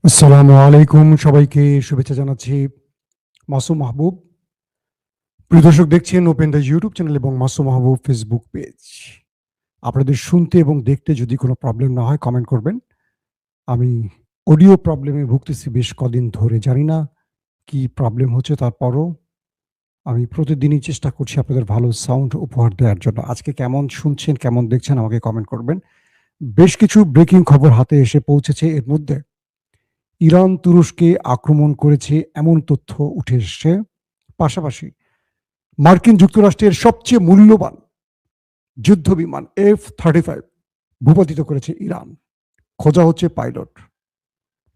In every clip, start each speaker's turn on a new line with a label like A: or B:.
A: আসসালামু আলাইকুম, সবাইকে শুভেচ্ছা জানাচ্ছি। মাসুম মাহবুব। প্রিয় দর্শক, দেখছেন ওপেন দ্য ইউটিউব চ্যানেল এবং মাসুম মাহবুব ফেসবুক পেজ। আপনাদের শুনতে এবং দেখতে যদি কোনো প্রবলেম না হয় কমেন্ট করবেন। আমি অডিও প্রবলেমে ভুগতেছি বেশ কদিন ধরে। জানি না কি প্রবলেম হচ্ছে, তারপরও আমি প্রতিদিনই চেষ্টা করছি আপনাদের ভালো সাউন্ড উপহার দেওয়ার জন্য। আজকে কেমন শুনছেন, কেমন দেখছেন আমাকে কমেন্ট করবেন। বেশ কিছু ব্রেকিং খবর হাতে এসে পৌঁছেছে। এর মধ্যে ইরান তুরস্কে আক্রমণ করেছে এমন তথ্য উঠে এসছে। পাশাপাশি মার্কিন যুক্তরাষ্ট্রের সবচেয়ে মূল্যবান যুদ্ধবিমান F-35 ভূপাতিত করেছে ইরান। খোঁজা হচ্ছে পাইলট।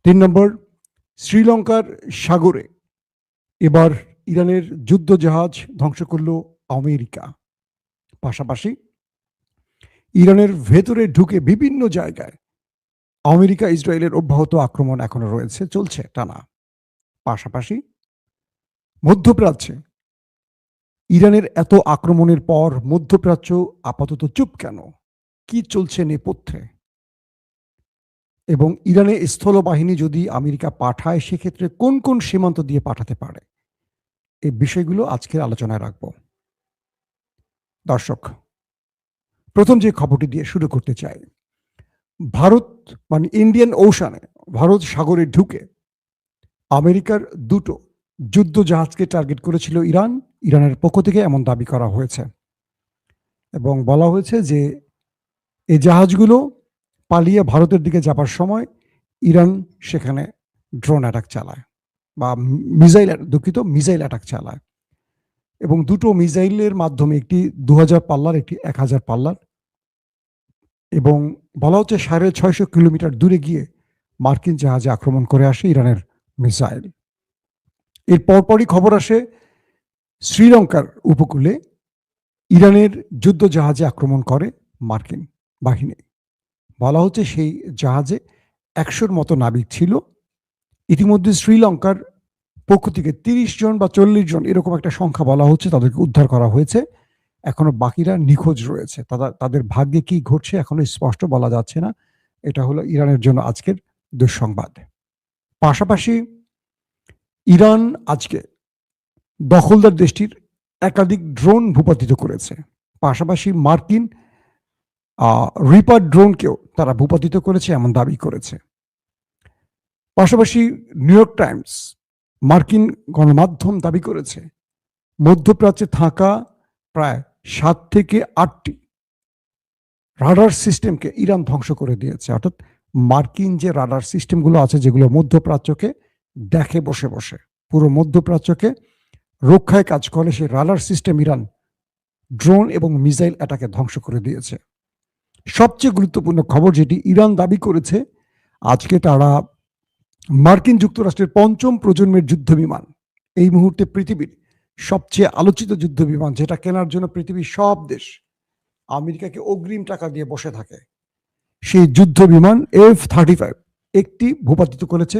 A: ৩ নম্বর, শ্রীলঙ্কার সাগরে এবার ইরানের যুদ্ধজাহাজ ধ্বংস করল আমেরিকা। পাশাপাশি ইরানের ভেতরে ঢুকে বিভিন্ন জায়গায় আমেরিকা ইসরায়েলের অব্যাহত আক্রমণ এখনো রয়েছে, চলছে টানা। পাশাপাশি মধ্যপ্রাচ্যে ইরানের এত আক্রমণের পর মধ্যপ্রাচ্য আপাতত চুপ কেন? কি চলছে নেপথ্যে? এবং ইরানে স্থলবাহিনী যদি আমেরিকা পাঠায়, সেক্ষেত্রে কোন কোন সীমান্ত দিয়ে পাঠাতে পারে? এই বিষয়গুলো আজকের আলোচনায় রাখব। দর্শক, প্রথম যে খবরটি দিয়ে শুরু করতে চাই, ভারত মানে ইন্ডিয়ান ওশানে, ভারত সাগরে ঢুকে আমেরিকার দুটো যুদ্ধ জাহাজকে টার্গেট করেছিল ইরান। ইরানের পক্ষ থেকে এমন দাবি করা হয়েছে এবং বলা হয়েছে যে এই জাহাজগুলো পালিয়ে ভারতের দিকে যাবার সময় ইরান সেখানে ড্রোন অ্যাটাক চালায় বা মিসাইল অ্যাটাক চালায় এবং দুটো মিসাইলের মাধ্যমে, একটি 2000 পাল্লার, একটি 1000 পাল্লার, এবং বলা হচ্ছে 650 কিলোমিটার দূরে গিয়ে মার্কিন জাহাজে আক্রমণ করে আসে ইরানের মিসাইল। এর পরপরই খবর আসে শ্রীলঙ্কার উপকূলে ইরানের যুদ্ধ জাহাজে আক্রমণ করে মার্কিন বাহিনী। বলা হচ্ছে সেই জাহাজে 100-র মতো নাবিক ছিল। ইতিমধ্যে শ্রীলঙ্কার পক্ষ থেকে 30 জন বা 40 জন এরকম একটা সংখ্যা বলা হচ্ছে, তাদেরকে উদ্ধার করা হয়েছে। এখনো বাকিরা নিখোঁজ রয়েছে। তাদের ভাগ্যে কি ঘটছে এখনো স্পষ্ট বলা যাচ্ছে না। এটা হলো ইরানের জন্য আজকের দুঃসংবাদ। পাশাপাশি ইরান আজকে দখলদার দেশটির একাধিক ড্রোন ভূপাতিত করেছে। পাশাপাশি মার্কিন রিপার ড্রোনকেও তারা ভূপাতিত করেছে এমন দাবি করেছে। পাশাপাশি নিউ ইয়র্ক টাইমস, মার্কিন গণমাধ্যম দাবি করেছে মধ্যপ্রাচ্যে থাকা প্রায় 7 থেকে 8টি রাডার সিস্টেমকে ইরান ধ্বংস করে দিয়েছে। অর্থাৎ মার্কিন যে রাডার সিস্টেমগুলো আছে, যেগুলো মধ্যপ্রাচ্যকে দেখে বসে বসে, পুরো মধ্যপ্রাচ্যকে রক্ষায় কাজ করে, সেই রাডার সিস্টেম ইরান ড্রোন এবং মিসাইল অ্যাটাকে ধ্বংস করে দিয়েছে। সবচেয়ে গুরুত্বপূর্ণ খবর যেটি ইরান দাবি করেছে, আজকে তারা মার্কিন যুক্তরাষ্ট্রের 5ম প্রজন্মের যুদ্ধবিমান, এই মুহূর্তে পৃথিবীর সবচেয়ে আলোচিত যুদ্ধবিমান, যেটা কেনার জন্য পৃথিবীর সব দেশ আমেরিকাকে অগ্রিম টাকা দিয়ে বসে থাকে, সেই যুদ্ধবিমান F-35 একটি ভূপাতিত করেছে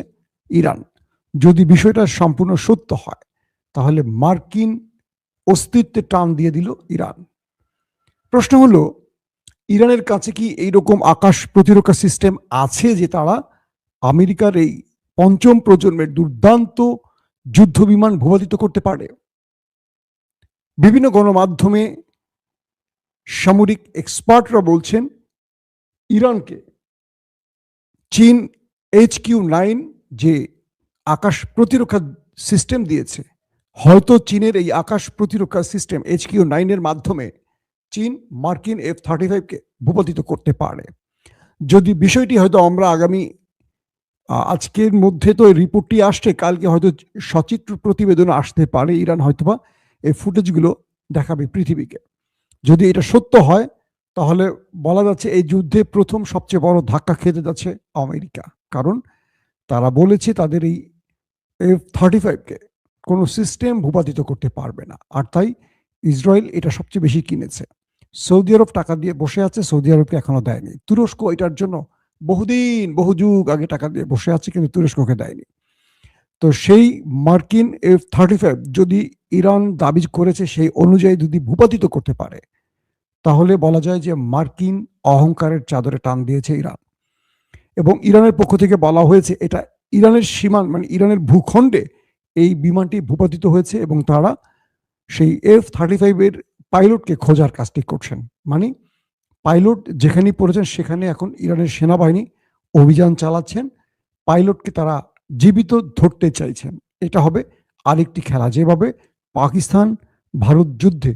A: ইরান। যদি বিষয়টা সম্পূর্ণ সত্য হয়, তাহলে মার্কিন অস্তিত্বে টান দিয়ে দিল ইরান। প্রশ্ন হলো, ইরানের কাছে কি এইরকম আকাশ প্রতিরক্ষা সিস্টেম আছে যে তারা আমেরিকার এই 5ম প্রজন্মের দুর্দান্ত যুদ্ধবিমান ভূপাতিত করতে পারে? বিভিন্ন গণমাধ্যমে সামরিক এক্সপার্টরা বলছেন ইরানকে চীন HQ-9 যে আকাশ প্রতিরক্ষা সিস্টেম দিয়েছে, হয়তো চীনের এই আকাশ প্রতিরক্ষা সিস্টেম HQ-9 এর মাধ্যমে চীন মার্কিন F-35কে ভূপাতিত করতে পারে। যদি বিষয়টি হয়তো আমরা আগামী আজকের মধ্যে তো রিপোর্টটি আসছে, কালকে হয়তো সচিত্র প্রতিবেদন আসতে পারে। ইরান হয়তোবা এই ফুটেজগুলো দেখাবে পৃথিবীকে। যদি এটা সত্য হয়, তাহলে বলা যাচ্ছে এই যুদ্ধে প্রথম সবচেয়ে বড় ধাক্কা খেতে যাচ্ছে আমেরিকা। কারণ তারা বলেছে তাদের এই F-35কে কোনো সিস্টেম ভূপাতিত করতে পারবে না, আর তাই ইসরায়েল এটা সবচেয়ে বেশি কিনেছে। সৌদি আরব টাকা দিয়ে বসে আছে, সৌদি আরবকে এখনো দেয়নি। তুরস্ক এটার জন্য বহু যুগ আগে টাকা দিয়ে বসে আছে, কিন্তু তুরস্ককে দেয়নি। তো সেই মার্কিন F-35 যদি ইরান দাবি করেছে সেই অনুযায়ী যদি ভূপাতিত করতে পারে, তাহলে বলা যায় যে মার্কিন অহংকারের চাদরে টান দিয়েছে ইরান। এবং ইরানের পক্ষ থেকে বলা হয়েছে এটা ইরানের সীমা মানে ইরানের ভূখণ্ডে এই বিমানটি ভূপাতিত হয়েছে এবং তারা সেই F-35 এর পাইলটকে খোঁজার কাজটি করছেন। মানে পাইলট যেখানেই পড়েছেন সেখানে এখন ইরানের সেনাবাহিনী অভিযান চালাচ্ছেন, পাইলটকে তারা জীবিত ধরতে চাইছেন। এটা হবে আরেকটি খেলা, যেভাবে পাকিস্তান ভারত যুদ্ধে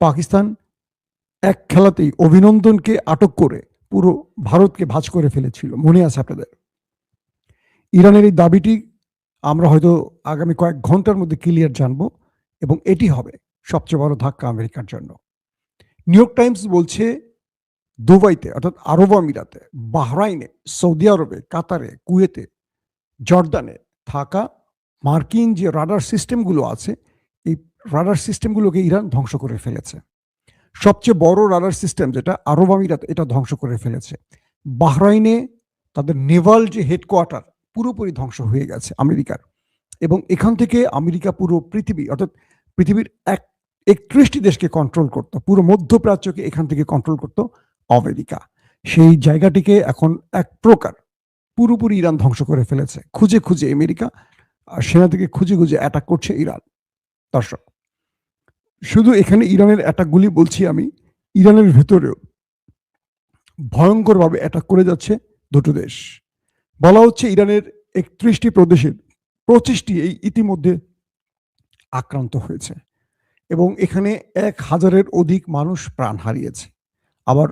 A: পাকিস্তান এক খেলাতেই অভিনন্দনকে আটক করে পুরো ভারতকে ভাঁজ করে ফেলেছিল, মনে আছে আপনাদের? ইরানের এই দাবিটি আমরা হয়তো আগামী কয়েক ঘন্টার মধ্যে ক্লিয়ার জানবো এবং এটি হবে সবচেয়ে বড় ধাক্কা আমেরিকার জন্য। নিউ ইয়র্ক টাইমস বলছে দুবাইতে অর্থাৎ আরব আমিরাতে, বাহরাইনে, সৌদি আরবে, কাতারে, কুয়েতে, জর্দানে থাকা মার্কিন যে রাডার সিস্টেমগুলো আছে, এই রাডার সিস্টেমগুলোকে ইরান ধ্বংস করে ফেলেছে। সবচেয়ে বড় রাডার সিস্টেম যেটা আরব আমিরাত, এটা ধ্বংস করে ফেলেছে। বাহরাইনে তাদের নেভাল যে হেডকোয়ার্টার পুরোপুরি ধ্বংস হয়ে গেছে আমেরিকার, এবং এখান থেকে আমেরিকা পুরো পৃথিবী অর্থাৎ পৃথিবীর 31টি দেশকে কন্ট্রোল করতো, পুরো মধ্যপ্রাচ্যকে এখান থেকে কন্ট্রোল করতো আমেরিকা। সেই জায়গাটিকে এখন এক প্রকার পুরোপুরি ইরান ধ্বংস করে ফেলেছে। খুঁজে খুঁজে আমেরিকা সেনা থেকে খুঁজে খুঁজে অ্যাটাক করছে ইরান। দর্শক, শুধু এখানে ইরানের অ্যাটাকগুলি বলছি আমি, ইরানের ভেতরেও ভয়ঙ্করভাবে অ্যাটাক করে যাচ্ছে দুটো দেশ। বলা হচ্ছে ইরানের 31টি প্রদেশের 25টি এই ইতিমধ্যে আক্রান্ত হয়েছে এবং এখানে 1000-এর অধিক মানুষ প্রাণ হারিয়েছে। আবার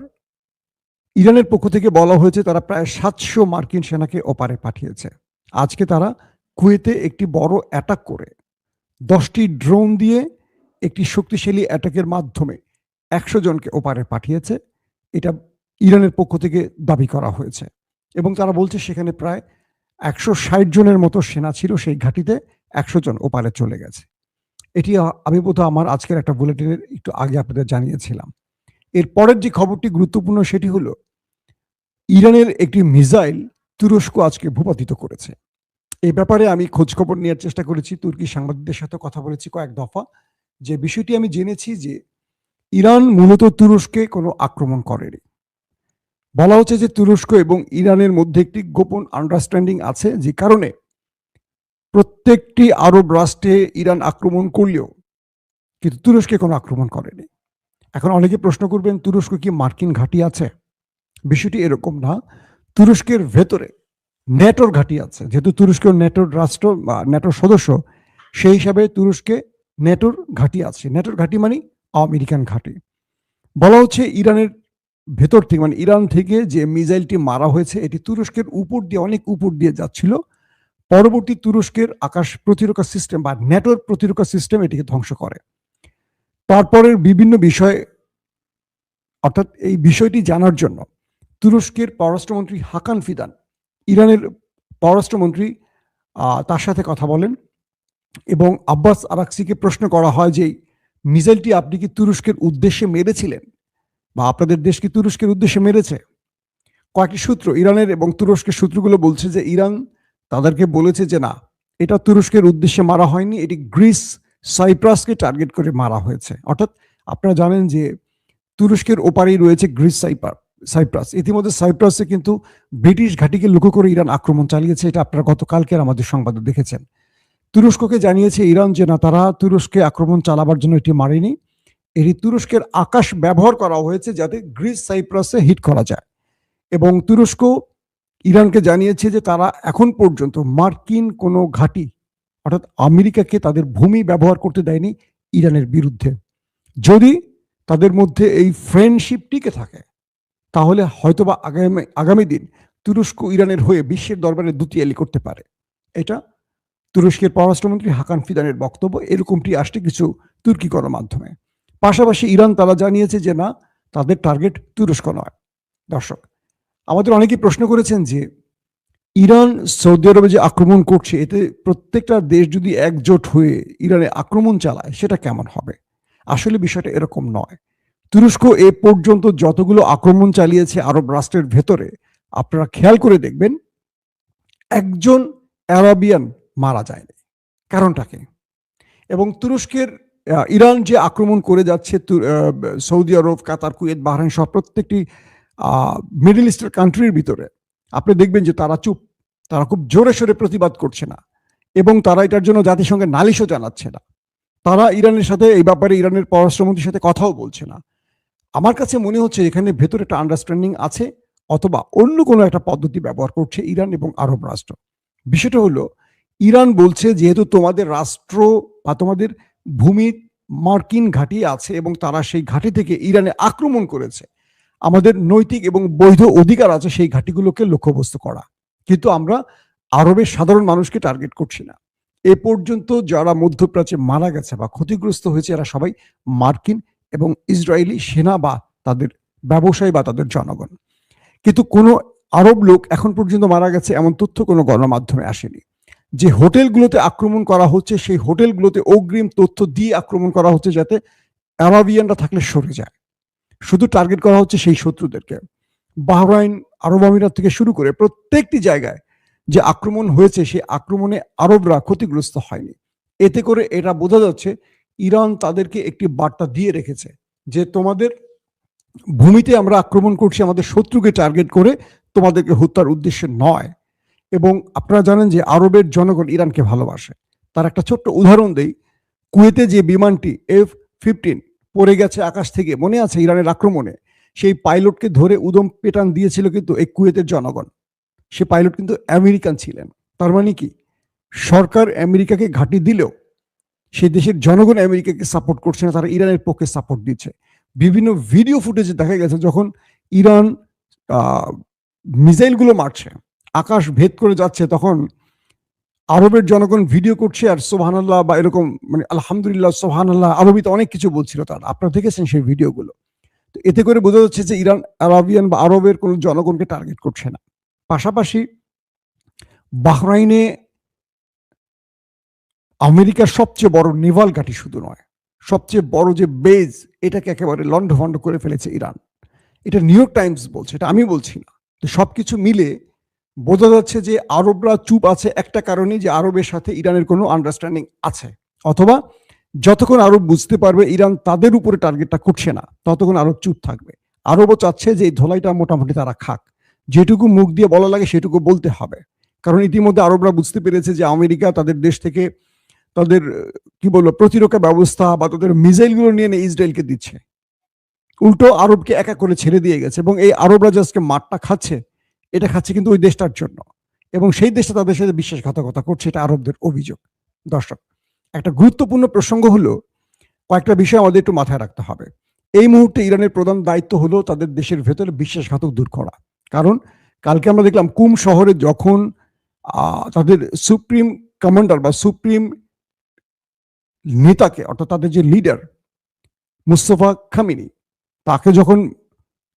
A: ইরানের পক্ষ থেকে বলা হয়েছে তারা প্রায় 700 মার্কিন সেনাকে ওপারে পাঠিয়েছে। আজকে তারা কুয়েতে একটি বড় অ্যাটাক করে 10টি ড্রোন দিয়ে একটি শক্তিশালী অ্যাটাকের মাধ্যমে 100 জনকে ওপারে পাঠিয়েছে। এটা ইরানের পক্ষ থেকে দাবি করা হয়েছে এবং তারা বলছে সেখানে প্রায় 160 জনের মতো সেনা ছিল সেই ঘাঁটিতে, 100 জন ওপারে চলে গেছে। এটি আমি বোধহয় আমার আজকের একটা বুলেটিনের একটু আগে আপনাদের জানিয়েছিলাম। এর পরের যে খবরটি গুরুত্বপূর্ণ সেটি হলো ইরানের একটি মিসাইল তুরস্ক আজকে ভূপাতিত করেছে। এই ব্যাপারে আমি খোঁজখবর নেওয়ার চেষ্টা করেছি, তুর্কি সাংবাদিকদের সাথে কথা বলেছি কয়েক দফা। যে বিষয়টি আমি জেনেছি যে ইরান মূলত তুরস্কে কোনো আক্রমণ করেনি। বলা হচ্ছে যে তুরস্ক এবং ইরানের মধ্যে একটি গোপন আন্ডারস্ট্যান্ডিং আছে, যে কারণে প্রত্যেকটি আরব রাষ্ট্রে ইরান আক্রমণ করলেও কিন্তু তুরস্কে কোনো আক্রমণ করেনি। এখন অনেকে প্রশ্ন করবেন, তুরস্ক কি মার্কিন ঘাঁটি আছে? বিষয়টি এরকম না। তুরস্কের ভেতরে ন্যাটোর ঘাঁটি আছে, যেহেতু তুরস্ক ন্যাটোর রাষ্ট্র বা ন্যাটোর সদস্য, সেই হিসাবে তুরস্কে ন্যাটোর ঘাঁটি আছে। ন্যাটোর ঘাঁটি মানে আমেরিকান ঘাঁটি। বলা হচ্ছে ইরানের ভেতর থেকে মানে ইরান থেকে যে মিসাইলটি মারা হয়েছে এটি তুরস্কের উপর দিয়ে অনেক উপর দিয়ে যাচ্ছিল। পরবর্তী তুরস্কের আকাশ প্রতিরক্ষা সিস্টেম বা ন্যাটোর প্রতিরক্ষা সিস্টেম এটিকে ধ্বংস করে। তারপরের বিভিন্ন বিষয় অর্থাৎ এই বিষয়টি জানার জন্য তুরস্কের পররাষ্ট্রমন্ত্রী হাকান ফিদান ইরানের পররাষ্ট্রমন্ত্রী তার সাথে কথা বলেন এবং আব্বাস আরাকসিকে প্রশ্ন করা হয় যে মিসাইলটি আপনি কি তুরস্কের উদ্দেশ্যে মেরেছিলেন বা আপনাদের দেশ কি তুরস্কের উদ্দেশ্যে মেরেছে? কয়েকটি সূত্র ইরানের এবং তুরস্কের সূত্রগুলো বলছে যে ইরান তাদেরকে বলেছে যে না, এটা তুরস্কের উদ্দেশ্যে মারা হয়নি, এটি গ্রিস সাইপ্রাসকে টার্গেট করে মারা হয়েছে। অর্থাৎ আপনারা জানেন যে তুরস্কের ওপারেই রয়েছে গ্রিস সাইপ্রাস। ইতিমধ্যে সাইপ্রাসে কিন্তু ব্রিটিশ ঘাঁটিকে লক্ষ্য করে ইরান আক্রমণ চালিয়েছে, এটা আপনারা গতকালকের আমাদের সংবাদে দেখেছেন। তুরস্ককে জানিয়েছে ইরান যে না, তারা তুরস্কে আক্রমণ চালাবার জন্য এটি মারেনি, এটি তুরস্কের আকাশ ব্যবহার করা হয়েছে যাতে গ্রিস সাইপ্রাসে হিট করা যায়। এবং তুরস্ক ইরানকে জানিয়েছে যে তারা এখন পর্যন্ত মার্কিন কোনো ঘাঁটি অর্থাৎ আমেরিকাকে তাদের ভূমি ব্যবহার করতে দেয়নি ইরানের বিরুদ্ধে। যদি তাদের মধ্যে এই ফ্রেন্ডশিপ টিকে থাকে তাহলে হয়তোবা আগামী দিন তুরস্ক ইরানের হয়ে বিশ্বের দরবারে দুতিয়ালি করতে পারে। এটা তুরস্কের পররাষ্ট্রমন্ত্রী হাকান ফিদানের বক্তব্য। এরকমটি আসছে কিছু তুর্কি গণমাধ্যমে। পাশাপাশি ইরান তারা জানিয়েছে যে না, তাদের টার্গেট তুরস্ক নয়। দর্শক, আমাদের অনেকেই প্রশ্ন করেছেন যে ইরান সৌদি আরবে যে আক্রমণ করছে, এতে প্রত্যেকটা দেশ যদি একজোট হয়ে ইরানে আক্রমণ চালায় সেটা কেমন হবে? আসলে বিষয়টা এরকম নয়। তুরস্ক এ পর্যন্ত যতগুলো আক্রমণ চালিয়েছে আরব রাষ্ট্রের ভেতরে, আপনারা খেয়াল করে দেখবেন একজন আরাবিয়ান মারা যায়নি। কারণটা কি? এবং তুরস্কের ইরান যে আক্রমণ করে যাচ্ছে সৌদি আরব, কাতার, কুয়েত, বাহরাইন সহ প্রত্যেকটি মিডল ইস্টের কান্ট্রির ভিতরে, আপনি দেখবেন যে তারা চুপ। তারা খুব জোরে সোরে প্রতিবাদ করছে না, এবং তারা এটার জন্য জাতিসংঘে নালিশও জানাচ্ছে না। তারা ইরানের সাথে এই ব্যাপারে ইরানের পররাষ্ট্রমন্ত্রীর সাথে কথাও বলছে না। আমার কাছে মনে হচ্ছে এখানে ভেতরে একটা আন্ডারস্ট্যান্ডিং আছে, অথবা অন্য কোনো একটা পদ্ধতি ব্যবহার করছে ইরান এবং আরব রাষ্ট্র। বিষয়টা হলো, ইরান বলছে যেহেতু তোমাদের রাষ্ট্র বা তোমাদের ভূমি মার্কিন ঘাঁটি আছে এবং তারা সেই ঘাঁটি থেকে ইরানে আক্রমণ করেছে, আমাদের নৈতিক এবং বৈধ অধিকার আছে সেই ঘাঁটিগুলোকে লক্ষ্যবস্তু করা, কিন্তু আমরা আরবের সাধারণ মানুষকে টার্গেট করছি না। এ পর্যন্ত যারা মধ্যপ্রাচ্যে মারা গেছে বা ক্ষতিগ্রস্ত হয়েছে এরা সবাই মার্কিন এবং ইসরায়েলি সেনা বা তাদের ব্যবসায়ী বা তাদের জনগণ। কিন্তু কোনো আরব লোক এখন পর্যন্ত মারা গেছে এমন তথ্য কোনো গণমাধ্যমে আসেনি। যে হোটেলগুলোতে আক্রমণ করা হচ্ছে সেই হোটেলগুলোতে অগ্রিম তথ্য দিয়ে আক্রমণ করা হচ্ছে যাতে আরাবিয়ানরা থাকলে সরে যায়। শুধু টার্গেট করা হচ্ছে সেই শত্রুদেরকে। বাহরাইন, আরব আমিরাত থেকে শুরু করে প্রত্যেকটি জায়গায় যে আক্রমণ হয়েছে সেই আক্রমণে আরবরা ক্ষতিগ্রস্ত হয়নি। এতে করে এটা বোঝা যাচ্ছে ইরান তাদেরকে একটি বার্তা দিয়ে রেখেছে যে তোমাদের ভূমিতে আমরা আক্রমণ করছি আমাদের শত্রুকে টার্গেট করে, তোমাদেরকে হত্যার উদ্দেশ্যে নয়। এবং আপনারা জানেন যে আরবের জনগণ ইরানকে ভালোবাসে। তার একটা ছোট্ট উদাহরণ দেই, কুয়েতে যে বিমানটি F-15 পড়ে গেছে আকাশ থেকে, মনে আছে ইরানের আক্রমণে, সেই পাইলটকে ধরে উদম পেটান দিয়েছিল কিন্তু এই কুয়েতের জনগণ। সে পাইলট কিন্তু আমেরিকান ছিলেন। তার মানে কি, সরকার আমেরিকাকে ঘাঁটি দিলেও সেই দেশের জনগণ আমেরিকাকে সাপোর্ট করছে না, তারা ইরানের পক্ষে সাপোর্ট দিচ্ছে। বিভিন্ন ভিডিও ফুটেজে দেখা গেছে যখন ইরান মিসাইলগুলো মারছে, আকাশ ভেদ করে যাচ্ছে, তখন আরবের জনগণ ভিডিও করছে আর সুবহানাল্লাহ বা এরকম মানে আলহামদুলিল্লাহ, সুবহানাল্লাহ আরবিতে অনেক কিছু বলছিল তারা। আপনারা দেখেছেন সেই ভিডিওগুলো। তো এতে করে বোঝা যাচ্ছে যে ইরান আরাবিয়ান বা আরবের কোনো জনগণকে টার্গেট করছে না। পাশাপাশি বাহরাইনে আমেরিকার সবচেয়ে বড় নেভাল ঘাঁটি শুধু নয়, সবচেয়ে বড় যে বেজ, এটাকে একেবারে লন্ডভন্ড করে ফেলেছে ইরান। এটা নিউ ইয়র্ক টাইমস বলছে, এটা আমি বলছি না। তো সবকিছু মিলে বোঝা যাচ্ছে যে আরবরা চুপ আছে একটা কারণে, যে আরবের সাথে ইরানের কোনো আন্ডারস্ট্যান্ডিং আছে, অথবা যতক্ষণ আরব বুঝতে পারবে ইরান তাদের উপরে টার্গেটটা করছে না ততক্ষণ আরব চুপ থাকবে। আরবও চাচ্ছে যে এই ধোলাইটা মোটামুটি তারা খাক, যেটুকু মুখ দিয়ে বলা লাগে সেটুকু বলতে হবে। কারণ ইতিমধ্যে আরবরা বুঝতে পেরেছে যে আমেরিকা তাদের দেশ থেকে তাদের কি বলবো প্রতিরক্ষা ব্যবস্থা বা তাদের মিসাইলগুলো নিয়ে ইসরায়েলকে দিচ্ছে, উল্টো আরবকে একা করে ছেড়ে দিয়ে গেছে। এবং এই আরবরা যে আজকে মাঠটা খাচ্ছে, এটা খাচ্ছে কিন্তু ওই দেশটার জন্য, এবং সেই দেশটা তাদের সাথে বিশ্বাসঘাতকতা করছে, এটা আরবদের অভিযোগ। দর্শক, একটা গুরুত্বপূর্ণ প্রসঙ্গ হলো, কয়েকটা বিষয় আমাদের একটু মাথায় রাখতে হবে। এই মুহূর্তে ইরানের প্রধান দায়িত্ব হলো তাদের দেশের ভেতরে বিশ্বাসঘাতক দূর করা। কারণ কালকে আমরা দেখলাম কুম শহরে যখন তাদের সুপ্রিম কমান্ডার বা সুপ্রিম নেতাকে, অর্থাৎ তাদের যে লিডার মুস্তফা খামিনি, তাকে যখন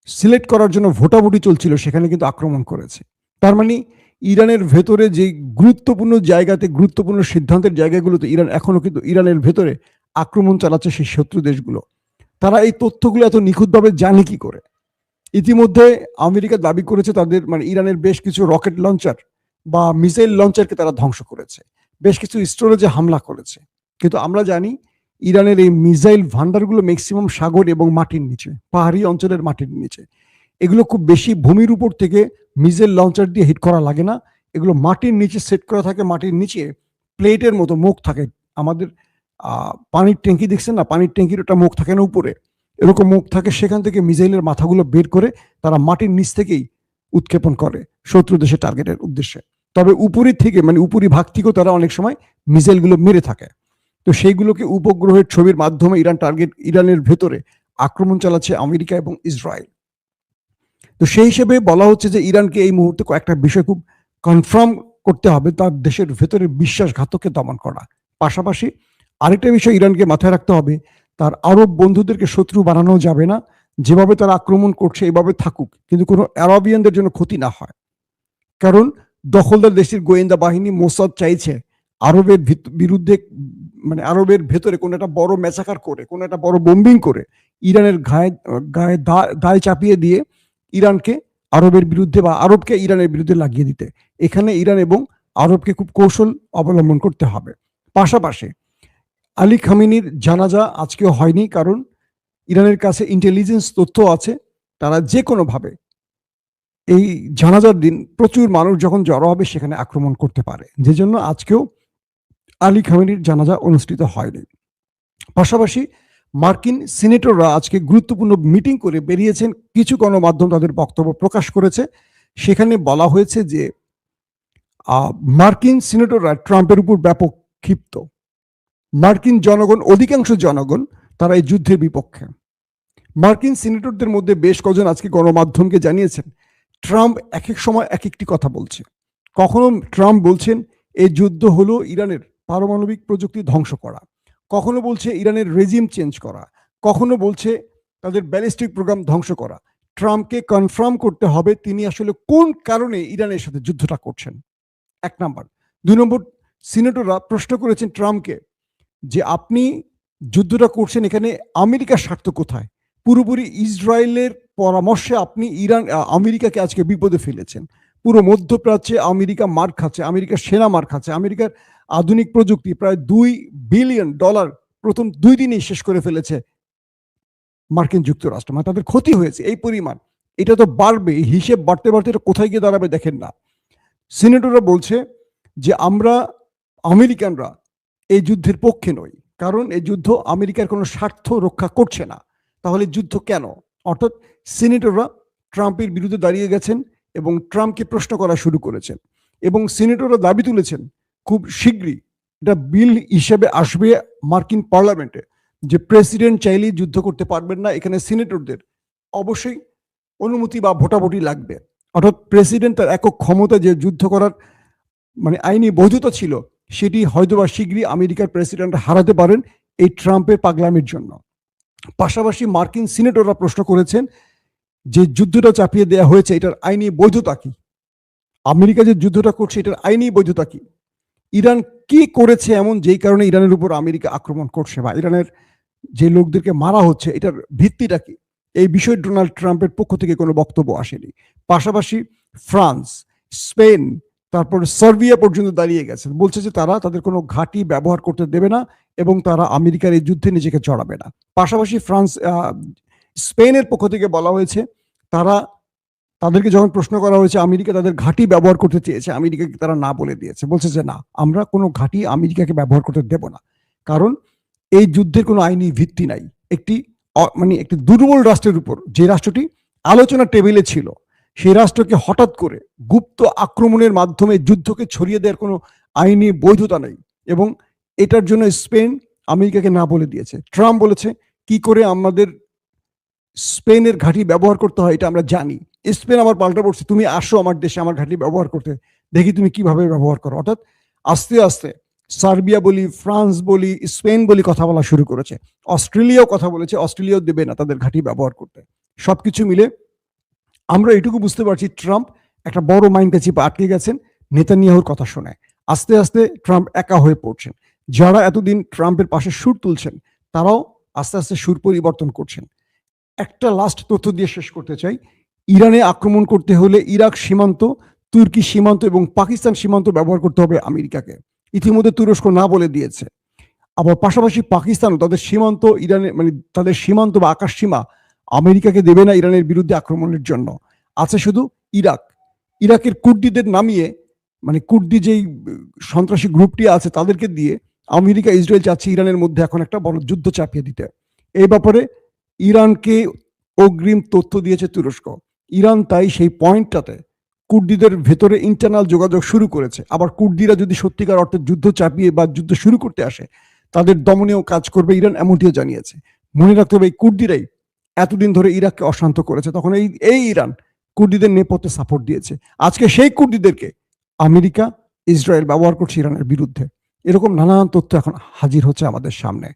A: সিলেক্ট করার জন্য ভোটাভুটি চলছিল সেখানে কিন্তু আক্রমণ করেছে। তার মানে ইরানের ভেতরে যে গুরুত্বপূর্ণ জায়গাতে, গুরুত্বপূর্ণ সিদ্ধান্তের জায়গাগুলোতে ইরান এখনো কিন্তু ইরানের ভেতরে আক্রমণ চালাচ্ছে সেই শত্রু দেশগুলো। তারা এই তথ্যগুলো এত নিখুঁতভাবে জানে কি করে? ইতিমধ্যে আমেরিকা দাবি করেছে তাদের মানে ইরানের বেশ কিছু রকেট লঞ্চার বা মিসাইল লঞ্চারকে তারা ধ্বংস করেছে, বেশ কিছু স্টোরেজে হামলা করেছে। কিন্তু আমরা জানি ইরানের এই মিসাইল ভান্ডারগুলো ম্যাক্সিমাম সাগর এবং মাটির নিচে, পাহাড়ি অঞ্চলের মাটির নিচে। এগুলো খুব বেশি ভূমির উপর থেকে মিসাইল লঞ্চার দিয়ে হিট করা লাগে না, এগুলো মাটির নিচে সেট করা থাকে। মাটির নিচে প্লেটের মতো মুখ থাকে, আমাদের পানির ট্যাঙ্কি দেখছেন না, পানির ট্যাঙ্কির একটা মুখ থাকে না উপরে, এরকম মুখ থাকে, সেখান থেকে মিসাইলের মাথাগুলো বের করে তারা মাটির নিচ থেকেই উৎক্ষেপণ করে শত্রু দেশের টার্গেটের উদ্দেশ্যে। তবে উপরি থেকে মানে উপরি ভাগ থেকেও তারা অনেক সময় মিসাইলগুলো মেরে থাকে। তো সেইগুলোকে উপগ্রহের ছবির মাধ্যমে ইরানের ভেতরে আক্রমণ চালাচ্ছে আমেরিকা এবং ইসরায়েল। তো সেই হিসেবে বলা হচ্ছে যে ইরানকে এই মুহূর্তে কয়েকটা বিষয় খুব কনফার্ম করতে হবে, তার দেশের ভেতরে বিশ্বাসঘাতককে দমন করা। পাশাপাশি আরেকটা বিষয় ইরানকে মাথায় রাখতে হবে, তার আরব বন্ধুদেরকে শত্রু বানানো যাবে না। যেভাবে তারা আক্রমণ করছে এভাবে থাকুক, কিন্তু কোনো আরবিয়ানদের জন্য ক্ষতি না হয়। কারণ দখলদার দেশের গোয়েন্দা বাহিনী মোসাদ চাইছে আরবের বিরুদ্ধে মানে আরবের ভেতরে কোনো একটা বড় ম্যাসাকার করে, কোনো একটা বড় বোম্বিং করে ইরানের গায়ে দায় চাপিয়ে দিয়ে ইরানকে আরবের বিরুদ্ধে বা আরবকে ইরানের বিরুদ্ধে লাগিয়ে দিতে। এখানে ইরান এবং আরবকে খুব কৌশল অবলম্বন করতে হবে। পাশাপাশি আলী খামেনির জানাজা আজকেও হয়নি, কারণ ইরানের কাছে ইন্টেলিজেন্স তথ্য আছে তারা যে কোনোভাবে এই জানাজার দিন প্রচুর মানুষ যখন জড়ো হবে সেখানে আক্রমণ করতে পারে, যে জন্য আজকেও আলী খামেনির জানাজা অনুষ্ঠিত হয়নি। পাশাপাশি মার্কিন সিনেটররা আজকে গুরুত্বপূর্ণ মিটিং করে বেরিয়েছেন, কিছু গণমাধ্যম তাদের বক্তব্য প্রকাশ করেছে। সেখানে বলা হয়েছে যে মার্কিন সিনেটররা ট্রাম্পের উপর ব্যাপক ক্ষিপ্ত। মার্কিন জনগণ, অধিকাংশ জনগণ তারা এই যুদ্ধের বিপক্ষে। মার্কিন সিনেটরদের মধ্যে বেশ কজন আজকে গণমাধ্যমকে জানিয়েছেন ট্রাম্প এক এক সময় এক একটি কথা বলছে। কখনো ট্রাম্প বলছেন এই যুদ্ধ হলো ইরানের পারমাণবিক প্রযুক্তি ধ্বংস করা, কখনো বলছে ইরানের রেজিম চেঞ্জ করা, কখনো বলছে তাদের ব্যালিস্টিক প্রোগ্রাম ধ্বংস করা। ট্রাম্পকে কনফার্ম করতে হবে তিনি আসলে কোন কারণে ইরানের সাথে যুদ্ধটা করছেন, এক নাম্বার। দুই নম্বর, সিনেটররা প্রশ্ন করেছেন ট্রাম্পকে যে আপনি যুদ্ধটা করছেন, এখানে আমেরিকার স্বার্থ কোথায়? পুরোপুরি ইসরায়েলের পরামর্শে আপনি আমেরিকাকে আজকে বিপদে ফেলেছেন। পুরো মধ্যপ্রাচ্যে আমেরিকা মার খাচ্ছে, আমেরিকার সেনা মার খাচ্ছে, আমেরিকার আধুনিক প্রযুক্তি প্রায় $2 বিলিয়ন প্রথম 2 দিনেই শেষ করে ফেলেছে মার্কিন যুক্তরাষ্ট্র। মানে তাদের ক্ষতি হয়েছে এই পরিমাণ। এটা তো বাড়বে, হিসেব বাড়তে বাড়তে এটা কোথায় গিয়ে দাঁড়াবে দেখেন না। সিনেটররা বলছে যে আমরা আমেরিকানরা এই যুদ্ধের পক্ষে নই, কারণ এই যুদ্ধ আমেরিকার কোনো স্বার্থ রক্ষা করছে না। তাহলে যুদ্ধ কেন? অর্থাৎ সিনেটররা ট্রাম্পের বিরুদ্ধে দাঁড়িয়ে গেছেন এবং ট্রাম্পকে প্রশ্ন করা শুরু করেছেন, এবং সিনেটররা দাবি তুলেছেন খুব শীঘ্রই এটা বিল হিসেবে আসবে মার্কিন পার্লামেন্টে, যে প্রেসিডেন্ট চাইলেই যুদ্ধ করতে পারবেন না, এখানে সিনেটরদের অবশ্যই অনুমতি বা ভোটাভুটি লাগবে। অর্থাৎ প্রেসিডেন্ট তার একক ক্ষমতা যে যুদ্ধ করার মানে আইনি বৈধতা ছিল, সেটি হয়তোবা শীঘ্রই আমেরিকার প্রেসিডেন্ট হারাতে পারেন এই ট্রাম্পের পাগলামির জন্য। পাশাপাশি মার্কিন সিনেটররা প্রশ্ন করেছেন যে যুদ্ধটা চাপিয়ে দেওয়া হয়েছে এটার আইনি বৈধতা কি? আমেরিকা যে যুদ্ধটা করছে এটার আইনি বৈধতা কি? ইরান কি করেছে এমন যেই কারণে ইরানের উপর আমেরিকা আক্রমণ করছে, বা ইরানের যে লোকদেরকে মারা হচ্ছে এটার ভিত্তিটা কি? এই বিষয়ে ডোনাল্ড ট্রাম্পের পক্ষ থেকে কোনো বক্তব্য আসেনি। পাশাপাশি ফ্রান্স, স্পেন, তারপর সার্বিয়া পর্যন্ত দাঁড়িয়ে গেছে, বলছে যে তারা তাদের কোনো ঘাঁটি ব্যবহার করতে দেবে না এবং তারা আমেরিকার এই যুদ্ধে নিজেকে জড়াবে না। পাশাপাশি স্পেনের পক্ষ থেকে বলা হয়েছে তাদেরকে যখন প্রশ্ন করা হয়েছে আমেরিকা তাদের ঘাঁটি ব্যবহার করতে চেয়েছে, আমেরিকাকে তারা না বলে দিয়েছে, বলছে যে না, আমরা কোনো ঘাঁটি আমেরিকাকে ব্যবহার করতে দেব না, কারণ এই যুদ্ধের কোনো আইনি ভিত্তি নাই। একটি একটি দুর্বল রাষ্ট্রের উপর, যে রাষ্ট্রটি আলোচনা টেবিলে ছিল, সেই রাষ্ট্রকে হঠাৎ করে গুপ্ত আক্রমণের মাধ্যমে যুদ্ধকে ছড়িয়ে দেওয়ার কোনো আইনি বৈধতা নেই, এবং এটার জন্য স্পেন আমেরিকাকে না বলে দিয়েছে। ট্রাম্প বলেছে কি করে আমাদের স্পেনের ঘাঁটি ব্যবহার করতে হয় এটা আমরা জানি। স্পেন আবার পাল্টা পড়ছে, তুমি আসো আমার দেশে আমার ঘাঁটি ব্যবহার করতে, দেখি তুমি কিভাবে ব্যবহার করো। অর্থাৎ আস্তে আস্তে সার্বিয়া বলি, ফ্রান্স বলি, স্পেন বলি কথা বলা শুরু করেছে। অস্ট্রেলিয়াও কথা বলেছে, অস্ট্রেলিয়াও দেবে না তাদের ঘাঁটি ব্যবহার করতে। সবকিছু মিলে আমরা এটুকু বুঝতে পারছি ট্রাম্প একটা বড় মাইন্ডে চিপে আটকে গেছেন নেতানিয়াহুর কথা শুনে। আস্তে আস্তে ট্রাম্প একা হয়ে পড়ছেন। যারা এতদিন ট্রাম্পের পাশে সুর তুলছেন তারাও আস্তে আস্তে সুর পরিবর্তন করছেন। একটা লাস্ট তথ্য দিয়ে শেষ করতে চাই। ইরানে আক্রমণ করতে হলে ইরাক সীমান্ত, তুর্কি সীমান্ত এবং পাকিস্তান সীমান্ত ব্যবহার করতে হবে আমেরিকাকে। ইতিমধ্যে তুরস্ক না বলে দিয়েছে। আবার পাশাপাশি পাকিস্তানও তাদের সীমান্ত তাদের সীমান্ত বা আকাশ সীমা আমেরিকাকে দেবে না ইরানের বিরুদ্ধে আক্রমণের জন্য। আছে শুধু ইরাকের কুর্দিদের নামিয়ে, কুর্দি যেই সন্ত্রাসী গ্রুপটি আছে তাদেরকে দিয়ে আমেরিকা ইসরায়েল চাচ্ছে ইরানের মধ্যে এখন একটা বড় যুদ্ধ চাপিয়ে দিতে। এই ব্যাপারে ইরানকে অগ্রিম তথ্য দিয়েছে তুরস্ক। ইরান তাই সেই পয়েন্টটাতে কুর্দিদের ভেতরে ইন্টারনাল যোগাযোগ শুরু করেছে। আবার কুর্দিরা যদি সত্যিকার অর্থে যুদ্ধ চাপিয়ে বা যুদ্ধ শুরু করতে আসে তাদের দমনেও কাজ করবে ইরান, এমনটিও জানিয়েছে। মনে রাখতে হবে এই কুর্দিরাই এতদিন ধরে ইরাককে অশান্ত করেছে, তখন এই ইরান কুর্দিদের নেপথ্যে সাপোর্ট দিয়েছে। আজকে সেই কুর্দিদেরকে আমেরিকা ইসরায়েল ব্যবহার করছে ইরানের বিরুদ্ধে। এরকম নানান তথ্য এখন হাজির হচ্ছে আমাদের সামনে।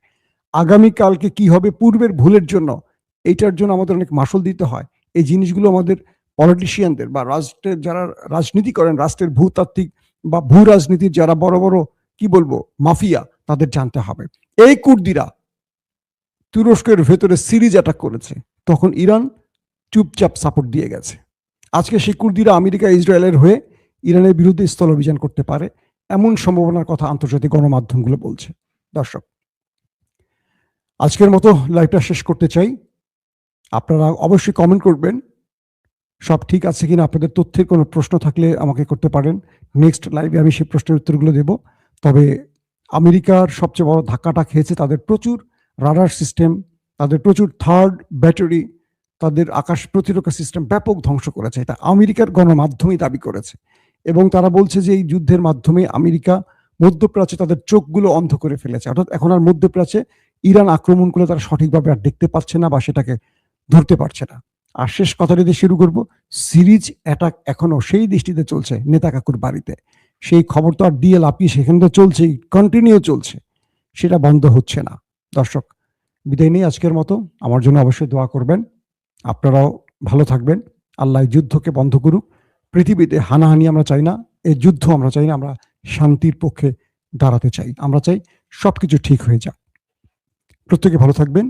A: আগামীকালকে কি হবে পূর্বের ভুলের জন্য, এইটার জন্য আমাদের অনেক মাসুল দিতে হয়। এই জিনিসগুলো আমাদের পলিটিশিয়ানদের বা রাষ্ট্রের যারা রাজনীতি করেন, রাষ্ট্রের ভূতাত্ত্বিক বা ভূ রাজনীতির যারা বড় বড় মাফিয়া, তাদের জানতে হবে। এই কুর্দিরা তুরস্কের ভেতরে সিরিজ অ্যাটাক করেছে, তখন ইরান চুপচাপ সাপোর্ট দিয়ে গেছে। আজকে সেই কুর্দিরা আমেরিকা ইসরায়েলের হয়ে ইরানের বিরুদ্ধে স্থল অভিযান করতে পারে, এমন সম্ভাবনার কথা আন্তর্জাতিক গণমাধ্যমগুলো বলছে। দর্শক, আজকের মতো লাইভটা শেষ করতে চাই। আপনারা অবশ্যই কমেন্ট করবেন সব ঠিক আছে কিনা আপনাদের তথ্যের কোনো প্রশ্ন থাকলে আমাকে করতে পারেন। নেক্সট লাইভে আমি সেই প্রশ্নের উত্তরগুলো দেব। তবে আমেরিকার সবচেয়ে বড় ধাক্কাটা খেয়েছে তাদের প্রচুর রাডার সিস্টেম, তাদের প্রচুর থার্ড ব্যাটারি, তাদের আকাশ প্রতিরক্ষা সিস্টেম ব্যাপক ধ্বংস করেছে। এটা আমেরিকার গণমাধ্যমই দাবি করেছে এবং তারা বলছে যে এই যুদ্ধের মাধ্যমে আমেরিকা মধ্যপ্রাচ্যে তাদের চোখগুলো অন্ধ করে ফেলেছে। অর্থাৎ এখন আর মধ্যপ্রাচ্যে ইরান আক্রমণ করলে তারা সঠিকভাবে আর দেখতে পাচ্ছে না বা সেটাকে ধরতে পারছে না। আর শেষ কথাটি দিয়ে শুরু করব, সিরিজ অ্যাটাক এখনো সেই দৃষ্টিতে চলছে নেতা কাকুর বাড়িতে। সেই খবর তো আর দিয়ে লাপিয়ে সেখানে তো চলছেই, কন্টিনিউ চলছে, সেটা বন্ধ হচ্ছে না। দর্শক, বিদায় নিয়ে আজকের মতো আমার জন্য অবশ্যই দোয়া করবেন। আপনারাও ভালো থাকবেন। আল্লাহ এই যুদ্ধকে বন্ধ করুক। পৃথিবীতে হানাহানি আমরা চাই না, এই যুদ্ধ আমরা চাই না, আমরা শান্তির পক্ষে দাঁড়াতে চাই। আমরা চাই সবকিছু ঠিক হয়ে যাক। প্রত্যেকে ভালো থাকবেন।